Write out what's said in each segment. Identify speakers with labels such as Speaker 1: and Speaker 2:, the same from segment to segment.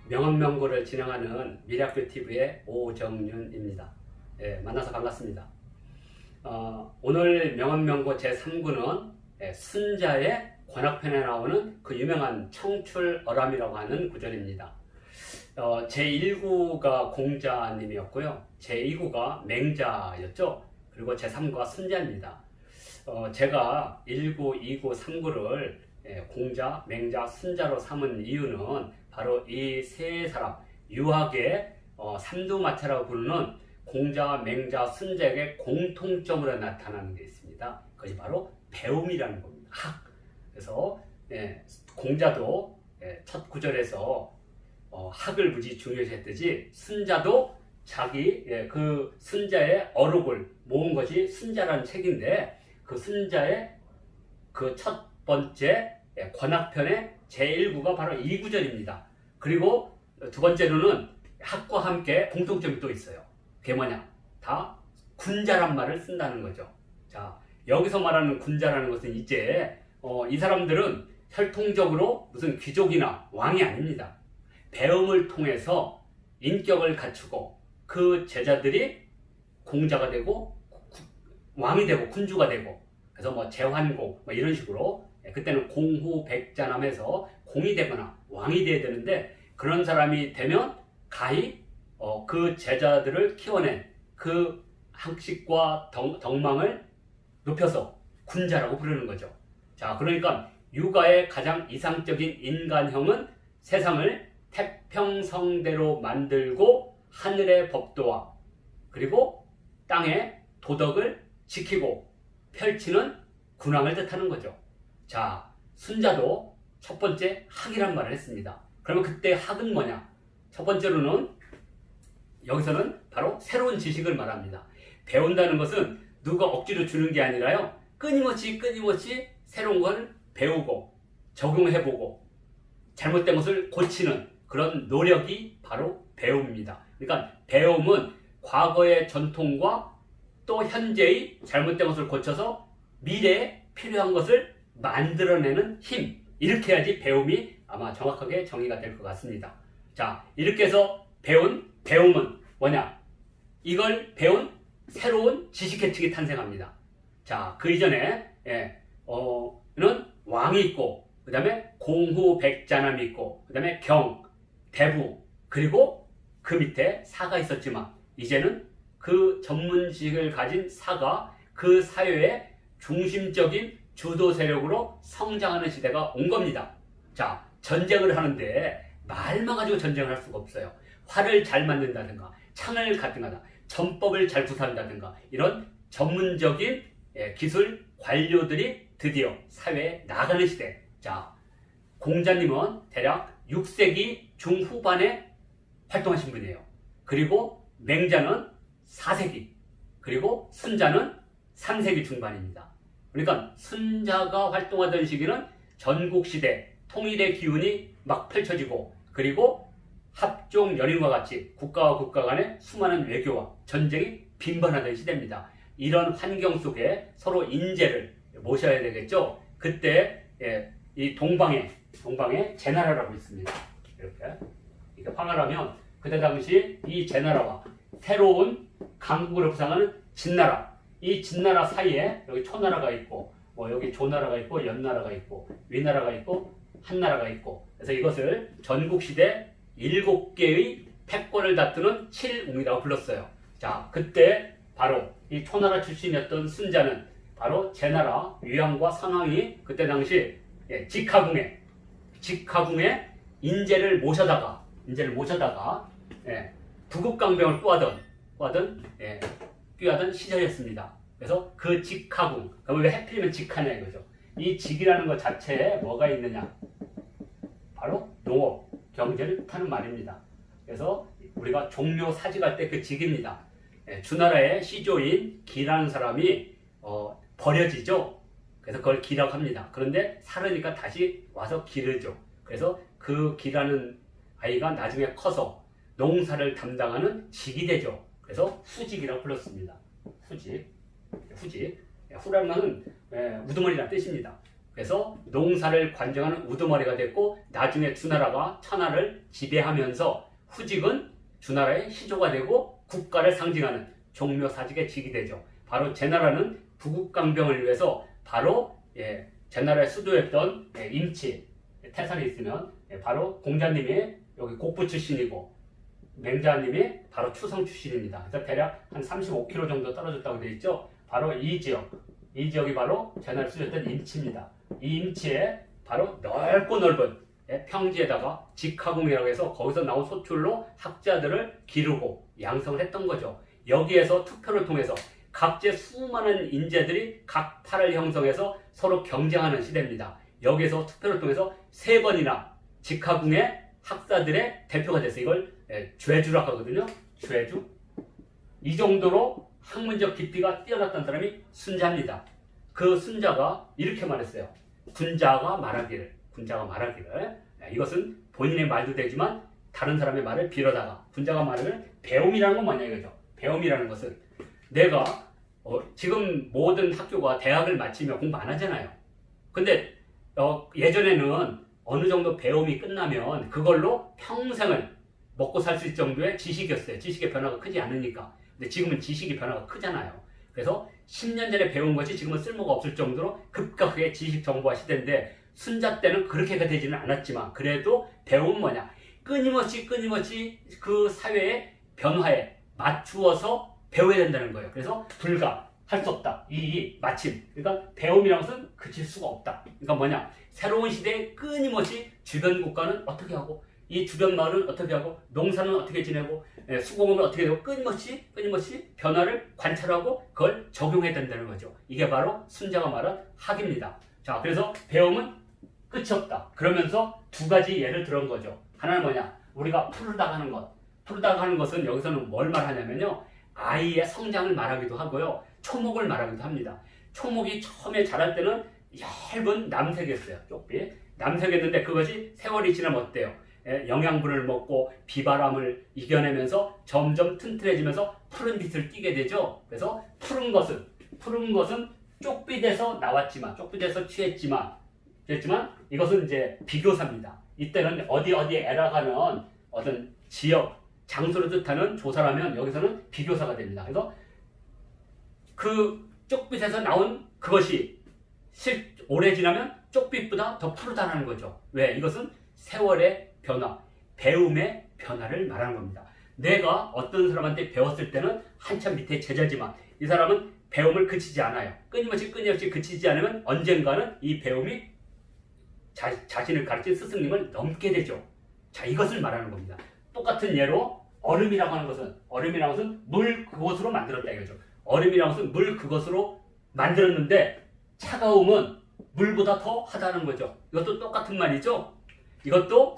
Speaker 1: 명언명고를 진행하는 미래학교TV의 오정윤입니다. 만나서 반갑습니다. 오늘 명언명고 제3구는 순자의 관악편에 나오는 그 유명한 청출어람이라고 하는 구절입니다. 제1구가 공자님이었고요. 제2구가 맹자였죠. 그리고 제3구가 순자입니다. 제가 1구, 2구, 3구를 공자, 맹자, 순자로 삼은 이유는 바로 이 세 사람, 유학의 삼두마차라고 부르는 공자, 맹자, 순자에게 공통점으로 나타나는 게 있습니다. 그것이 바로 배움이라는 겁니다. 학. 그래서 공자도 첫 구절에서 학을 무지 중요시했듯이 순자도 자기 그 순자의 어록을 모은 것이 순자라는 책인데, 그 순자의 그 첫 번째 관악편의 제1구가 바로 이 구절입니다. 그리고 두 번째로는 학과 함께 공통점이 또 있어요. 그게 뭐냐? 다 군자란 말을 쓴다는 거죠. 자, 여기서 말하는 군자라는 것은 이제 이 사람들은 혈통적으로 무슨 귀족이나 왕이 아닙니다. 배움을 통해서 인격을 갖추고 그 제자들이 공자가 되고 왕이 되고 군주가 되고, 그래서 뭐 제환공 뭐 이런 식으로 그때는 공후백자남에서 공이 되거나 왕이 돼야 되는데, 그런 사람이 되면 가히 그 제자들을 키워낸 그 학식과 덕망을 높여서 군자라고 부르는 거죠. 자, 그러니까 육아의 가장 이상적인 인간형은 세상을 태평성대로 만들고 하늘의 법도와 그리고 땅의 도덕을 지키고 펼치는 군왕을 뜻하는 거죠. 자, 순자도 첫 번째 학이란 말을 했습니다. 그러면 그때 학은 뭐냐? 첫 번째로는 여기서는 바로 새로운 지식을 말합니다. 배운다는 것은 누가 억지로 주는 게 아니라요, 끊임없이 새로운 걸 배우고 적용해보고 잘못된 것을 고치는 그런 노력이 바로 배움입니다. 그러니까 배움은 과거의 전통과 또 현재의 잘못된 것을 고쳐서 미래에 필요한 것을 만들어내는 힘, 이렇게 해야지 배움이 아마 정확하게 정의가 될 것 같습니다. 자, 이렇게 해서 배움은 뭐냐? 이걸 배운 새로운 지식계층이 탄생합니다. 자, 그 이전에 는 왕이 있고, 그 다음에 공후백자남이 있고, 그 다음에 경, 대부, 그리고 그 밑에 사가 있었지만, 이제는 그 전문 지식을 가진 사가 그 사회의 중심적인 주도 세력으로 성장하는 시대가 온 겁니다. 자, 전쟁을 하는데 말만 가지고 전쟁을 할 수가 없어요. 활을 잘 만든다든가, 창을 가든가, 전법을 잘 구사한다든가, 이런 전문적인 기술 관료들이 드디어 사회에 나가는 시대. 자, 공자님은 대략 6세기 중후반에 활동하신 분이에요. 그리고 맹자는 4세기, 그리고 순자는 3세기 중반입니다. 그러니까 순자가 활동하던 시기는 전국시대, 통일의 기운이 막 펼쳐지고, 그리고 합종연인과 같이 국가와 국가 간의 수많은 외교와 전쟁이 빈번하던 시대입니다. 이런 환경 속에 서로 인재를 모셔야 되겠죠. 그때 이 동방에 제나라라고 있습니다. 이렇게 황하라면 그때 당시 이 제나라와 새로운 강국을 부상하는 진나라, 이 진나라 사이에 여기 초나라가 있고, 뭐 여기 조나라가 있고, 연나라가 있고, 위나라가 있고, 한나라가 있고, 그래서 이것을 전국시대 7개의 패권을 다투는 칠웅이라고 불렀어요. 자, 그때 바로 이 초나라 출신이었던 순자는 바로 제나라 위왕과 상황이 그때 당시 직하궁에 인재를 모셔다가 부국강병을 꾀하던 시절이었습니다. 그래서 그 직하궁, 그러면 왜 하필이면 직하냐 이거죠. 이 직이라는 것 자체에 뭐가 있느냐? 바로 농업, 경제를 뜻하는 말입니다. 그래서 우리가 종묘 사직할 때 그 직입니다. 주나라의 시조인 기라는 사람이 버려지죠. 그래서 그걸 기라고 합니다. 그런데 살으니까 다시 와서 기르죠. 그래서 그 기라는 아이가 나중에 커서 농사를 담당하는 직이 되죠. 그래서 후직이라고 불렀습니다. 후직. 후라는 것은 우두머리라는 뜻입니다. 그래서 농사를 관정하는 우두머리가 됐고 나중에 주나라가 천하를 지배하면서 후직은 주나라의 시조가 되고 국가를 상징하는 종묘사직의 직이 되죠. 바로 제나라는 부국강병을 위해서 바로 제나라의 수도였던 임치, 태산에 있으면 바로 공자님이 여기 곡부 출신이고 맹자님이 바로 추성 출신입니다. 그래서 대략 한 35km 정도 떨어졌다고 되어 있죠. 바로 이 지역이 바로 제나라를 수도였던 임치입니다. 이 임치에 바로 넓고 넓은 평지에다가 직화궁이라고 해서 거기서 나온 소출로 학자들을 기르고 양성을 했던 거죠. 여기에서 투표를 통해서 각재 수많은 인재들이 각 파를 형성해서 서로 경쟁하는 시대입니다. 여기에서 투표를 통해서 3번이나 직화궁의 학사들의 대표가 돼서 이걸 죄주라고 하거든요. 죄주. 이 정도로 학문적 깊이가 뛰어났던 사람이 순자입니다. 그 순자가 이렇게 말했어요. 군자가 말하기를. 이것은 본인의 말도 되지만 다른 사람의 말을 빌어다가 군자가 말하면 배움이라는 건 뭐냐 이거죠. 배움이라는 것은 내가 지금 모든 학교가 대학을 마치면 공부 안 하잖아요. 근데 예전에는 어느 정도 배움이 끝나면 그걸로 평생을 먹고 살 수 있을 정도의 지식이었어요. 지식의 변화가 크지 않으니까. 근데 지금은 지식의 변화가 크잖아요. 그래서 10년 전에 배운 것이 지금은 쓸모가 없을 정도로 급격하게 지식 정보화 시대인데 순자 때는 그렇게가 되지는 않았지만 그래도 배움은 뭐냐? 끊임없이 그 사회의 변화에 맞추어서 배워야 된다는 거예요. 그래서 할 수 없다. 이 마침. 그러니까 배움이라는 것은 그칠 수가 없다. 그러니까 뭐냐? 새로운 시대에 끊임없이 주변 국가는 어떻게 하고 이 주변 마을은 어떻게 하고 농사는 어떻게 지내고 수공업은 어떻게 되고 끊임없이 변화를 관찰하고 그걸 적용해야 된다는 거죠. 이게 바로 순자가 말한 학입니다. 자, 그래서 배움은 끝이 없다. 그러면서 2가지 예를 들은 거죠. 하나는 뭐냐? 우리가 푸르다가 하는 것. 푸르다가 하는 것은 여기서는 뭘 말하냐면요. 아이의 성장을 말하기도 하고요. 초목을 말하기도 합니다. 초목이 처음에 자랄 때는 얇은 남색이었어요. 쪽빛. 남색이었는데 그것이 세월이 지나면 어때요? 영양분을 먹고 비바람을 이겨내면서 점점 튼튼해지면서 푸른 빛을 띠게 되죠. 그래서 푸른 것은 쪽빛에서 나왔지만, 쪽빛에서 취했지만 이것은 이제 비교사입니다. 이때는 어디에 에라가는 어떤 지역, 장소를 뜻하는 조사라면 여기서는 비교사가 됩니다. 그래서 그 쪽빛에서 나온 그것이 오래 지나면 쪽빛보다 더 푸르다라는 거죠. 왜? 이것은 세월의 변화, 배움의 변화를 말하는 겁니다. 내가 어떤 사람한테 배웠을 때는 한참 밑에 제자지만 이 사람은 배움을 그치지 않아요. 끊임없이 그치지 않으면 언젠가는 이 배움이 자신을 가르친 스승님을 넘게 되죠. 자, 이것을 말하는 겁니다. 똑같은 예로 얼음이라고 하는 것은 물 그것으로 만들었다 이거죠. 얼음이라는 것은 물 그것으로 만들었는데 차가움은 물보다 더 하다는 거죠. 이것도 똑같은 말이죠. 이것도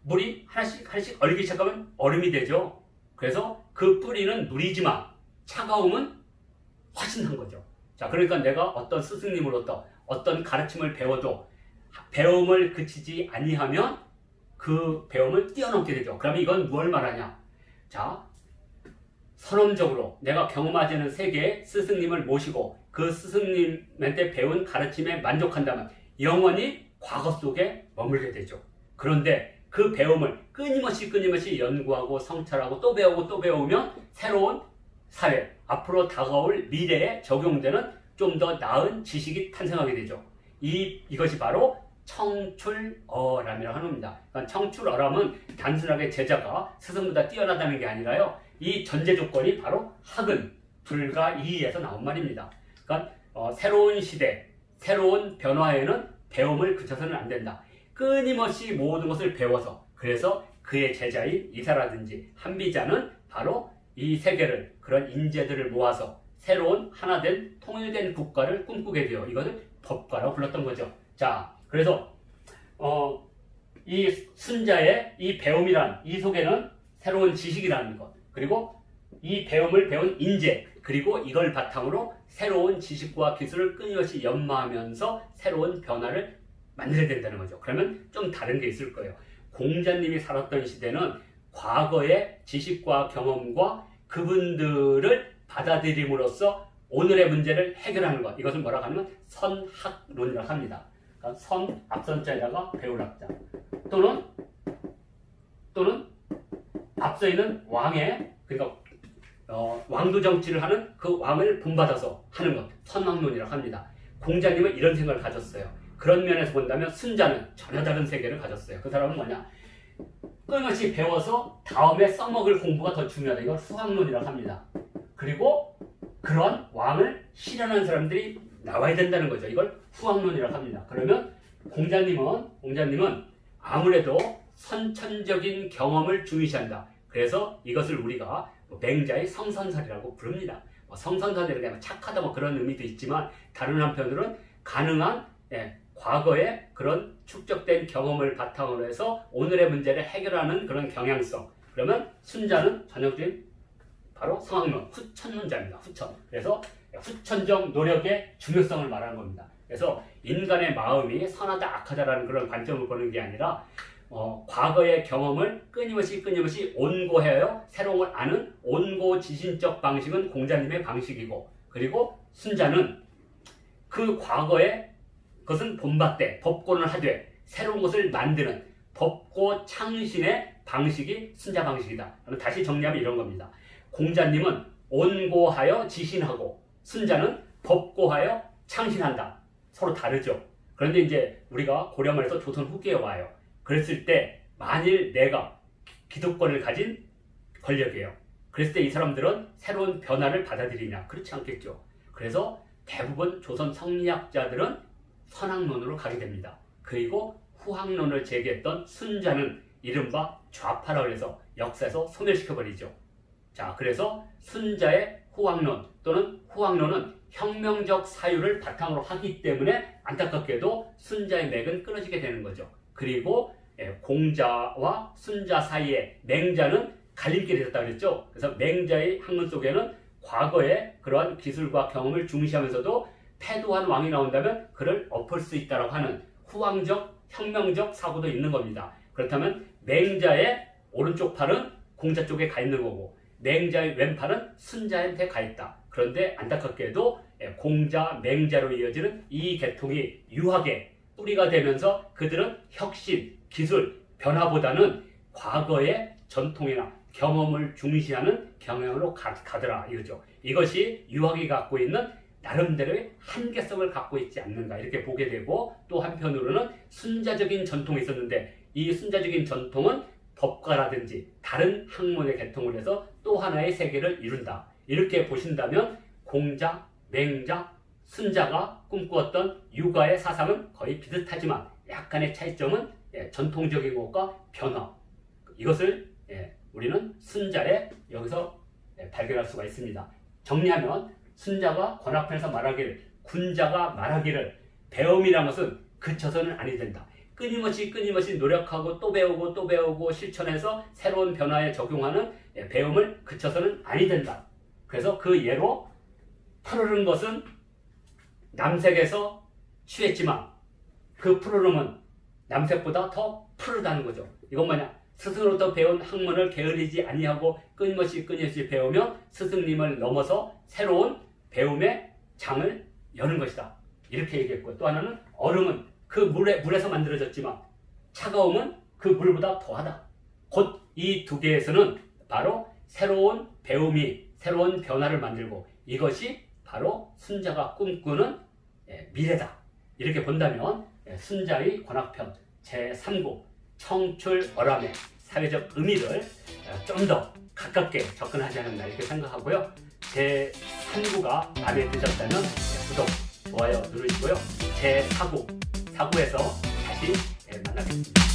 Speaker 1: 물이 하나씩 얼기 시작하면 얼음이 되죠. 그래서 그 뿌리는 물이지만 차가움은 훨씬 한 거죠. 자, 그러니까 내가 어떤 스승님으로부터 어떤 가르침을 배워도 배움을 그치지 아니하면 그 배움을 뛰어넘게 되죠. 그러면 이건 무엇을 말하냐? 자, 선언적으로 내가 경험하지 않은 세계의 스승님을 모시고 그 스승님한테 배운 가르침에 만족한다면 영원히 과거 속에 머물게 되죠. 그런데 그 배움을 끊임없이 연구하고 성찰하고 또 배우면 새로운 사회, 앞으로 다가올 미래에 적용되는 좀 더 나은 지식이 탄생하게 되죠. 이것이 바로 청출어람이라고 하는 겁니다. 그러니까 청출어람은 단순하게 제자가 스승보다 뛰어나다는 게 아니라요. 이 전제 조건이 바로 학은 불가 이에서 나온 말입니다. 그러니까 새로운 시대, 새로운 변화에는 배움을 그쳐서는 안 된다. 끊임없이 모든 것을 배워서 그래서 그의 제자인 이사라든지 한비자는 바로 이 세계를 그런 인재들을 모아서 새로운 하나된 통일된 국가를 꿈꾸게 되어 이것을 법가라고 불렀던 거죠. 자, 그래서 이 순자의 이 배움이란 이 속에는 새로운 지식이라는 것, 그리고 이 배움을 배운 인재, 그리고 이걸 바탕으로 새로운 지식과 기술을 끊임없이 연마하면서 새로운 변화를 만들어야 된다는 거죠. 그러면 좀 다른 게 있을 거예요. 공자님이 살았던 시대는 과거의 지식과 경험과 그분들을 받아들임으로써 오늘의 문제를 해결하는 것, 이것을 뭐라고 하냐면 선학론이라고 합니다. 그러니까 선 앞선자에다가 배울 학자, 또는 앞서 있는 왕의, 그러니까 왕도 정치를 하는 그 왕을 본받아서 하는 것, 선왕론이라고 합니다. 공자님은 이런 생각을 가졌어요. 그런 면에서 본다면 순자는 전혀 다른 세계를 가졌어요. 그 사람은 뭐냐? 끊임없이 배워서 다음에 써먹을 공부가 더 중요하다. 이걸 후학론이라고 합니다. 그리고 그런 왕을 실현한 사람들이 나와야 된다는 거죠. 이걸 후학론이라고 합니다. 그러면 공자님은 아무래도 선천적인 경험을 중시한다. 그래서 이것을 우리가 맹자의 성선설이라고 부릅니다. 성선설이라고 하면 착하다 그런 의미도 있지만 다른 한편으로는 가능한 과거의 그런 축적된 경험을 바탕으로 해서 오늘의 문제를 해결하는 그런 경향성. 그러면 순자는 전형적인 바로 성학론, 후천론자입니다. 후천. 그래서 후천적 노력의 중요성을 말하는 겁니다. 그래서 인간의 마음이 선하다 악하다라는 그런 관점을 보는 게 아니라 과거의 경험을 끊임없이 온고하여 새로운 걸 아는 온고지신적 방식은 공자님의 방식이고, 그리고 순자는 그 과거의 그것은 본받되 법권을 하되 새로운 것을 만드는 법고 창신의 방식이 순자 방식이다. 그럼 다시 정리하면 이런 겁니다. 공자님은 온고하여 지신하고 순자는 법고하여 창신한다. 서로 다르죠. 그런데 이제 우리가 고려말에서 조선 후기에 와요. 그랬을 때 만일 내가 기득권을 가진 권력이에요. 그랬을 때 이 사람들은 새로운 변화를 받아들이냐? 그렇지 않겠죠. 그래서 대부분 조선 성리학자들은 선학론으로 가게 됩니다. 그리고 후학론을 제기했던 순자는 이른바 좌파라고 해서 역사에서 소멸시켜버리죠. 자, 그래서 순자의 후학론 또는 후학론은 혁명적 사유를 바탕으로 하기 때문에 안타깝게도 순자의 맥은 끊어지게 되는 거죠. 그리고 공자와 순자 사이에 맹자는 갈림길이 있었다고 그랬죠. 그래서 맹자의 학문 속에는 과거의 그러한 기술과 경험을 중시하면서도 패도한 왕이 나온다면 그를 엎을 수 있다고 하는 후왕적, 혁명적 사고도 있는 겁니다. 그렇다면 맹자의 오른쪽 팔은 공자 쪽에 가 있는 거고 맹자의 왼팔은 순자한테 가 있다. 그런데 안타깝게도 공자, 맹자로 이어지는 이 계통이 유학의 뿌리가 되면서 그들은 혁신, 기술, 변화보다는 과거의 전통이나 경험을 중시하는 경향으로 가더라 이거죠. 이것이 유학이 갖고 있는 나름대로의 한계성을 갖고 있지 않는가 이렇게 보게 되고, 또 한편으로는 순자적인 전통이 있었는데 이 순자적인 전통은 법과라든지 다른 학문의 계통을 해서 또 하나의 세계를 이룬다. 이렇게 보신다면 공자, 맹자, 순자가 꿈꾸었던 유가의 사상은 거의 비슷하지만 약간의 차이점은 전통적인 것과 변화, 이것을 우리는 순자에 여기서 발견할 수가 있습니다. 정리하면 순자가 권학편에서 말하기를, 군자가 말하기를 배움이라는 것은 그쳐서는 아니 된다. 끊임없이 노력하고 또 배우고 실천해서 새로운 변화에 적용하는 배움을 그쳐서는 아니 된다. 그래서 그 예로 푸르른 것은 남색에서 취했지만 그 푸르름은 남색보다 더 푸르다는 거죠. 이건 뭐냐? 스승으로부터 배운 학문을 게으르지 아니하고 끊임없이 배우며 스승님을 넘어서 새로운 배움의 장을 여는 것이다. 이렇게 얘기했고요. 또 하나는 얼음은 그 물에서 만들어졌지만 차가움은 그 물보다 더하다. 곧 이 두 개에서는 바로 새로운 배움이 새로운 변화를 만들고 이것이 바로 순자가 꿈꾸는 미래다. 이렇게 본다면 순자의 권학편 제3구 청출어람의 사회적 의미를 좀 더 가깝게 접근하지 않았나 이렇게 생각하고요. 제3구가 마음에 드셨다면 구독, 좋아요 누르시고요. 제4구에서 다시 만나겠습니다.